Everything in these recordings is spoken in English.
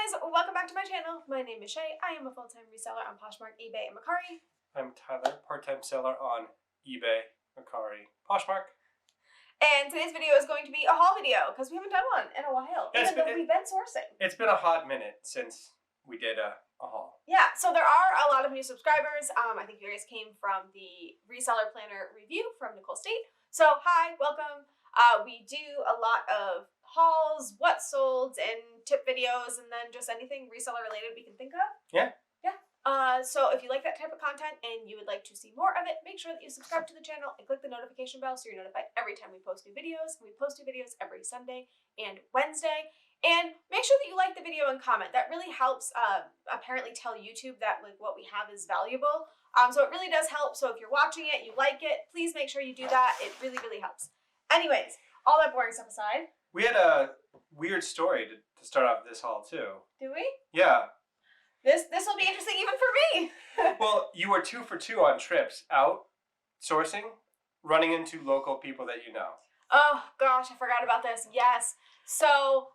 guys, welcome back to my channel. My name is Shay. I am a full-time reseller on Poshmark, eBay, and Mercari. I'm Tyler, part-time seller on eBay, Mercari, Poshmark. And today's video is going to be a haul video because we haven't done one in a while, even though we've been sourcing. It's been a hot minute since we did a haul. Yeah, so there are a lot of new subscribers. I think you guys came from the reseller planner review from Nicole State. So hi, welcome. We do a lot of hauls, what sold, and tip videos, and then just anything reseller related we can think of. Yeah. So if you like that type of content and you would like to see more of it, make sure that you subscribe to the channel and click the notification bell so you're notified every time we post new videos. We post new videos every Sunday and Wednesday. And make sure that you like the video and comment. That really helps apparently tell YouTube that what we have is valuable. So it really does help. So if you're watching it, you like it, please make sure you do that. It really, really helps. Anyways, all that boring stuff aside. We had a weird story to start off this haul too. Do we? Yeah. This will be interesting even for me. Well, you were 2 for 2 on trips out sourcing, running into local people that you know. Oh gosh, I forgot about this. Yes. So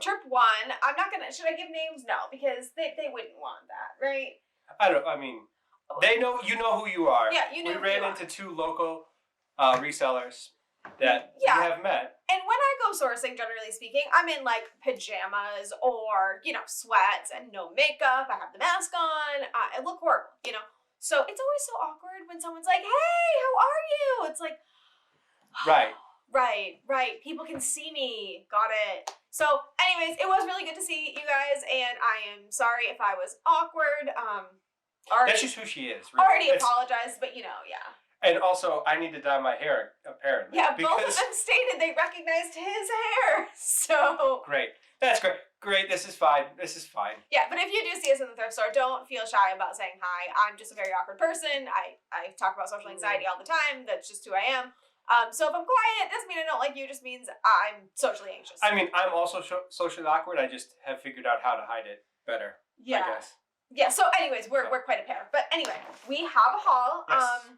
trip 1, I'm not gonna. Should I give names? No, because they wouldn't want that, right? I mean, they know you know who you are. Yeah, you know. We ran into 2 local resellers that we have met. And when I go sourcing, generally speaking, I'm in like pajamas or, sweats and no makeup. I have the mask on. I look horrible, So it's always so awkward when someone's like, hey, how are you? It's like, Right. Right. People can see me. Got it. So anyways, it was really good to see you guys. And I am sorry if I was awkward. That's just who she is. Really. Already apologized, but yeah. And also, I need to dye my hair, apparently. Yeah, both of them stated they recognized his hair, so... Great. That's great. Great, this is fine. Yeah, but if you do see us in the thrift store, don't feel shy about saying hi. I'm just a very awkward person. I talk about social anxiety all the time. That's just who I am. So if I'm quiet, doesn't mean I don't like you. It just means I'm socially anxious. I mean, I'm also socially awkward. I just have figured out how to hide it better, I guess. Yeah, so anyways, we're quite a pair. But anyway, we have a haul. Yes.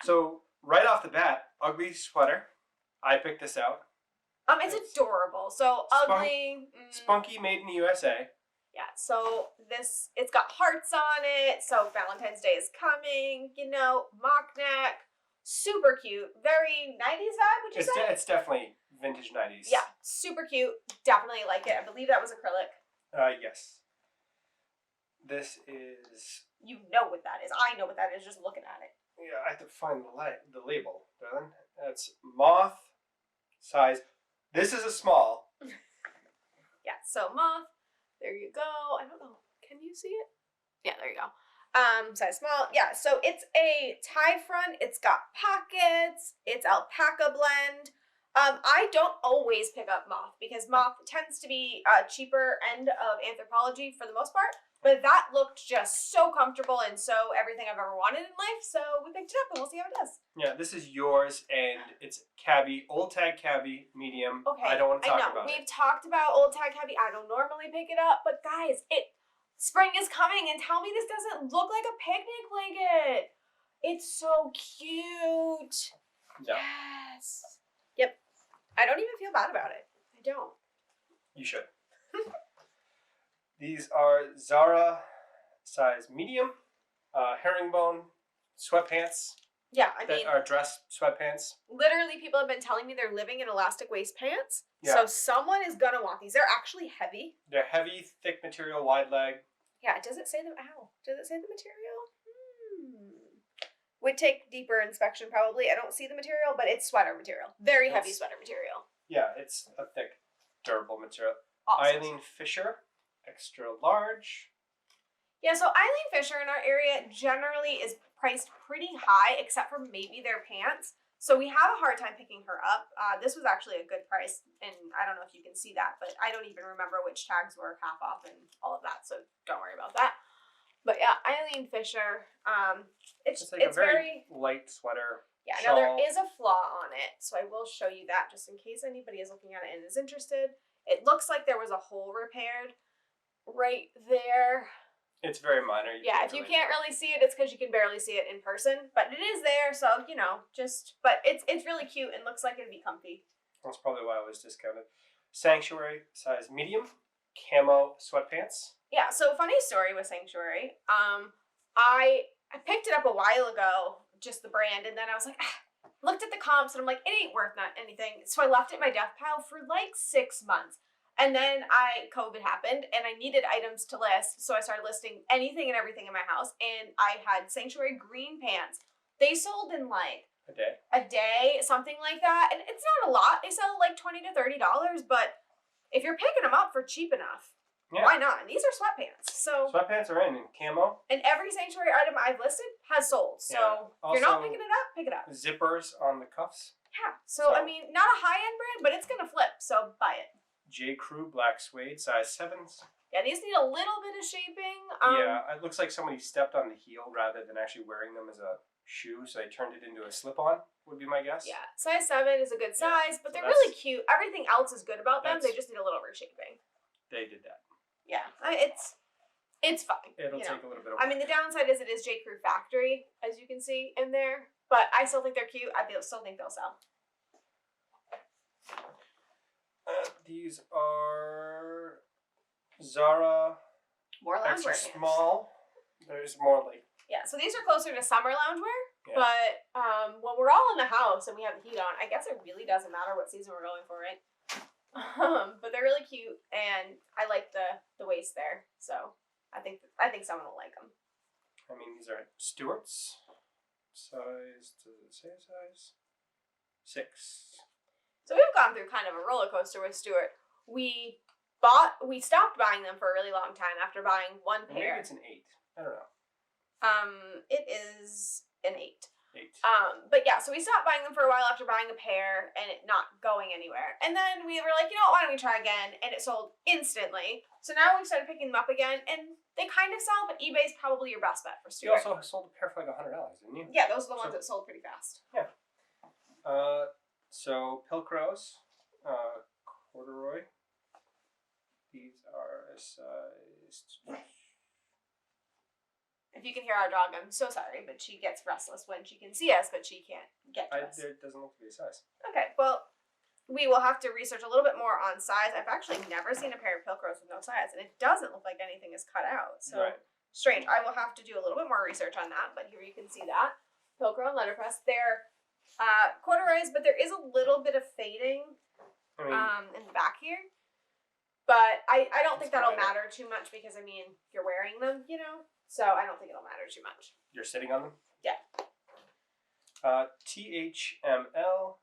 So, right off the bat, ugly sweater. I picked this out. It's adorable. So, ugly. Spunky, made in the USA. Yeah, so it's got hearts on it. So, Valentine's Day is coming, mock neck. Super cute. Very 90s vibe, would you say? It's definitely vintage 90s. Yeah, super cute. Definitely like it. I believe that was acrylic. Yes. This is... You know what that is. I know what that is just looking at it. Yeah, I have to find the label, darling. That's moth size. This is a small. Yeah, so moth. There you go. I don't know. Can you see it? Yeah, there you go. Size small. Yeah, so it's a tie front. It's got pockets. It's alpaca blend. I don't always pick up moth because moth tends to be a cheaper end of Anthropologie for the most part. But that looked just so comfortable and so everything I've ever wanted in life. So we picked it up and we'll see how it does. Yeah, this is yours and it's cabbie, old tag cabbie, medium. Okay, I don't want to talk about We've talked about old tag cabbie. I don't normally pick it up, but guys, spring is coming and tell me this doesn't look like a picnic blanket. It's so cute. No. Yes. Yep. I don't even feel bad about it. I don't. You should. These are Zara size medium, herringbone sweatpants. Yeah, that are dress sweatpants. Literally, people have been telling me they're living in elastic waist pants. Yeah. So someone is gonna want these. They're actually heavy. They're heavy, thick material, wide leg. Yeah, does it say the Does it say the material? Would take deeper inspection probably. I don't see the material, but it's sweater material. Very heavy sweater material. Yeah, it's a thick, durable material. Awesome. Eileen Fisher, extra large. Yeah, so Eileen Fisher in our area generally is priced pretty high, except for maybe their pants. So we have a hard time picking her up. This was actually a good price, and I don't know if you can see that, but I don't even remember which tags were half off and all of that, so don't worry about that. But yeah, Eileen Fisher, it's like a very light sweater. Yeah, now there is a flaw on it, so I will show you that just in case anybody is looking at it and is interested. It looks like there was a hole repaired right there. It's very minor. If you can't really see it, it's because you can barely see it in person. But it is there, so, but it's really cute and looks like it'd be comfy. That's probably why it was discounted. Sanctuary, size medium, camo sweatpants. Yeah, so funny story with Sanctuary. I picked it up a while ago, just the brand, and then I was like, looked at the comps, and I'm like, it ain't worth not anything. So I left it in my death pile for like 6 months. And then COVID happened, and I needed items to list, so I started listing anything and everything in my house, and I had Sanctuary green pants. They sold in like a day, something like that, and it's not a lot. They sell like $20 to $30, but if you're picking them up for cheap enough, why not? And these are sweatpants, so sweatpants are in camo. And every Sanctuary item I've listed has sold, so if you're not picking it up, pick it up. Zippers on the cuffs. Yeah, so I mean, not a high-end brand, but it's gonna flip, so buy it. J. Crew black suede, size 7s. Yeah, these need a little bit of shaping. Yeah, it looks like somebody stepped on the heel rather than actually wearing them as a shoe, so they turned it into a slip-on, would be my guess. Yeah, size 7 is a good size, but they're really cute. Everything else is good about them. They just need a little reshaping. They did that. Yeah, it's fine. It'll take a little bit of work. I mean, the downside is it is J. Crew factory, as you can see in there, but I still think they're cute. I still think they'll sell. These are Zara. More loungewear. Extra small. There's more like. Yeah, so these are closer to summer loungewear, but when we're all in the house and we have the heat on, I guess it really doesn't matter what season we're going for, right? But they're really cute, and I like the waist there, so I think someone will like them. I mean, these are Stewart's. Size, does it say size? 6. So we've gone through kind of a roller coaster with Stuart. We stopped buying them for a really long time after buying one pair. Maybe it's an 8. I don't know. It is an 8. 8. But yeah, so we stopped buying them for a while after buying a pair and it not going anywhere. And then we were like, why don't we try again? And it sold instantly. So now we've started picking them up again, and they kind of sell, but eBay's probably your best bet for You Stuart. also sold a pair for like $100, didn't you? Yeah, those are the ones that sold pretty fast. Yeah. So Pilcrows, corduroy. These are a size. If you can hear our dog, I'm so sorry, but she gets restless when she can see us, but she can't get to us. It doesn't look to be a size. Okay, well, we will have to research a little bit more on size. I've actually never seen a pair of Pilcrows with no size, and it doesn't look like anything is cut out. So strange. I will have to do a little bit more research on that, but here you can see that. Pilcrow and letterpress. They're corduroys, but there is a little bit of fading in the back here. But I don't think that'll matter too much because, I mean, you're wearing them, so I don't think it'll matter too much. You're sitting on them? Yeah. THML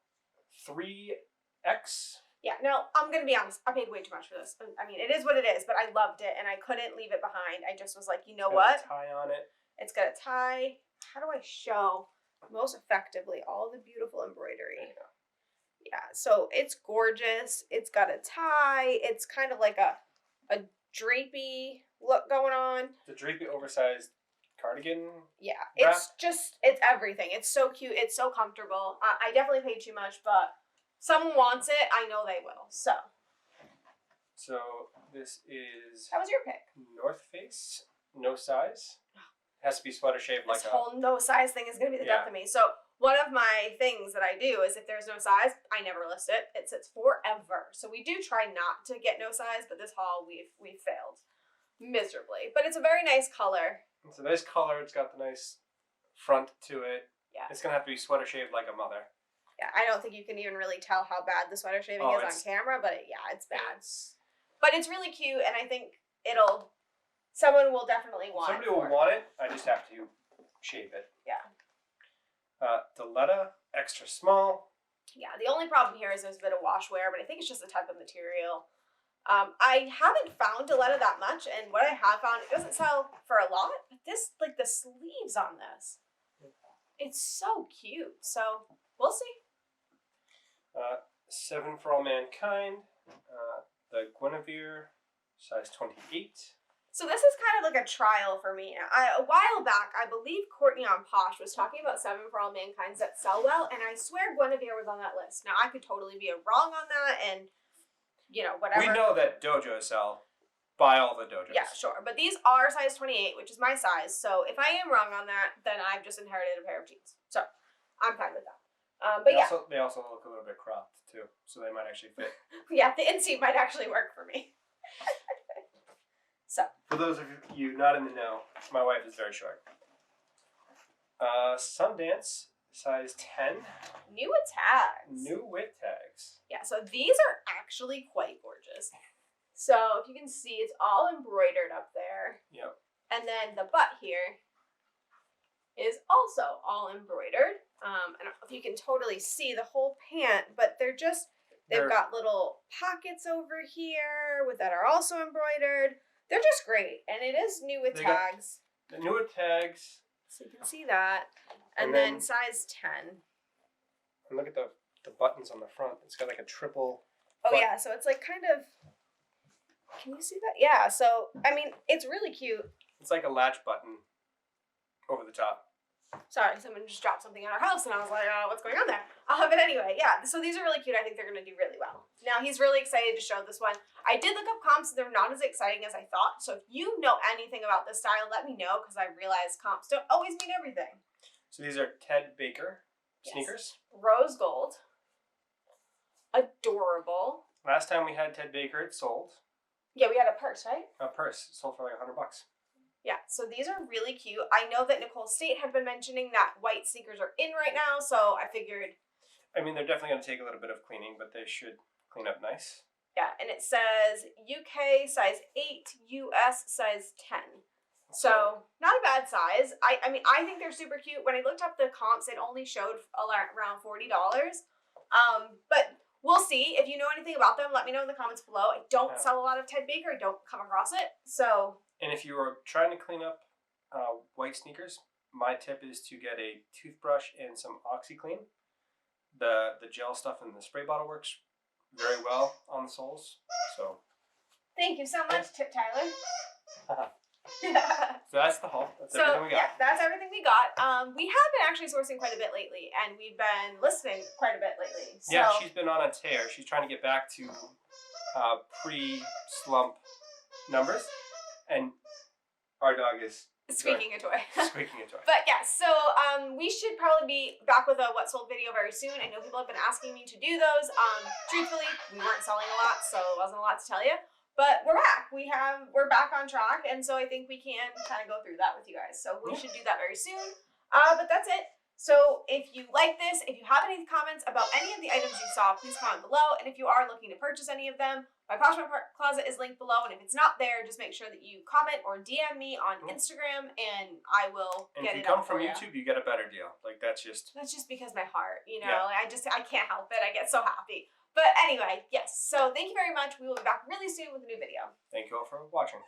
3X. Yeah, no, I'm going to be honest. I paid way too much for this. I mean, it is what it is, but I loved it, and I couldn't leave it behind. I just was like, you know what? Got a tie on it. It's got a tie. How do I show most effectively all the beautiful embroidery? Yeah, so it's gorgeous. It's got a tie. It's kind of like a drapey look going on. The drapey oversized cardigan. Yeah, wrap. it's everything. It's so cute. It's so comfortable. I definitely paid too much, but someone wants it. I know they will. So this is. That was your pick. North Face, no size. It has to be sweater shaped like this whole no size thing is going to be the death of me. So one of my things that I do is if there's no size, I never list it. It sits forever. So we do try not to get no size, but this haul we've failed miserably. But it's a very nice color. It's a nice color. It's got the nice front to it. Yeah. It's going to have to be sweater shaved like a mother. Yeah, I don't think you can even really tell how bad the sweater shaving is on camera, but it's bad. But it's really cute, and I think someone will definitely want it. Somebody will want it. I just have to shave it. Yeah. Diletta, extra small. Yeah, the only problem here is there's a bit of wash wear, but I think it's just the type of material. I haven't found Diletta that much, and what I have found, it doesn't sell for a lot, but the sleeves on this, it's so cute. So we'll see. 7 for All Mankind. The Guinevere, size 28. So this is kind of like a trial for me. A while back, I believe Courtney on Posh was talking about 7 for All Mankinds that sell well, and I swear Guinevere was on that list. Now, I could totally be wrong on that, and, whatever. We know that dojos sell by all the dojos. Yeah, sure. But these are size 28, which is my size. So if I am wrong on that, then I've just inherited a pair of jeans. So I'm fine with that. But they also look a little bit cropped, too, so they might actually fit. Yeah, the inseam might actually work for me. So. For those of you not in the know, my wife is very short. Sundance, size 10. New with tags. New with tags. Yeah, so these are actually quite gorgeous. So if you can see, it's all embroidered up there. Yep. And then the butt here is also all embroidered. I don't know if you can totally see the whole pant, but they've got little pockets over here that are also embroidered. They're just great, and it is new with tags. The new with tags. So you can see that. And then size 10. And look at the buttons on the front. It's got like a triple. Oh, yeah, so it's like kind of, can you see that? Yeah, so, I mean, it's really cute. It's like a latch button over the top. Sorry, someone just dropped something at our house, and I was like, what's going on there? But anyway, yeah, so these are really cute. I think they're going to do really well. Now, he's really excited to show this one. I did look up comps. They're not as exciting as I thought. So if you know anything about this style, let me know, because I realize comps don't always mean everything. So these are Ted Baker sneakers. Rose gold. Adorable. Last time we had Ted Baker, it sold. Yeah, we had a purse, right? A purse. It sold for like $100. Yeah, so these are really cute. I know that Nicole State had been mentioning that white sneakers are in right now, so I figured. I mean, they're definitely going to take a little bit of cleaning, but they should clean up nice. Yeah, and it says UK size 8, US size 10. So, not a bad size. I mean, I think they're super cute. When I looked up the comps, it only showed around $40. But we'll see. If you know anything about them, let me know in the comments below. I don't sell a lot of Ted Baker. I don't come across it, so. And if you are trying to clean up white sneakers, my tip is to get a toothbrush and some OxyClean. The gel stuff in the spray bottle works very well on the soles. So. Thank you so much, Tip Tyler. So that's the haul. That's everything we got. Yeah, that's everything we got. We have been actually sourcing quite a bit lately, and we've been listening quite a bit lately. So. Yeah, she's been on a tear. She's trying to get back to pre-slump numbers, and our dog is squeaking a toy. Squeaking a toy. But yeah, so we should probably be back with a what sold video very soon. I know people have been asking me to do those. Truthfully, we weren't selling a lot, so it wasn't a lot to tell you. But we're back. We're back on track, and so I think we can kind of go through that with you guys. So we should do that very soon. But that's it. So if you like this, if you have any comments about any of the items you saw, please comment below. And if you are looking to purchase any of them, my Poshmark closet is linked below. And if it's not there, just make sure that you comment or DM me on Instagram, and I will get it. And if you come from YouTube, you get a better deal. Like that's just because my heart, you know. Yeah. I can't help it. I get so happy. But anyway, yes. So thank you very much. We will be back really soon with a new video. Thank you all for watching.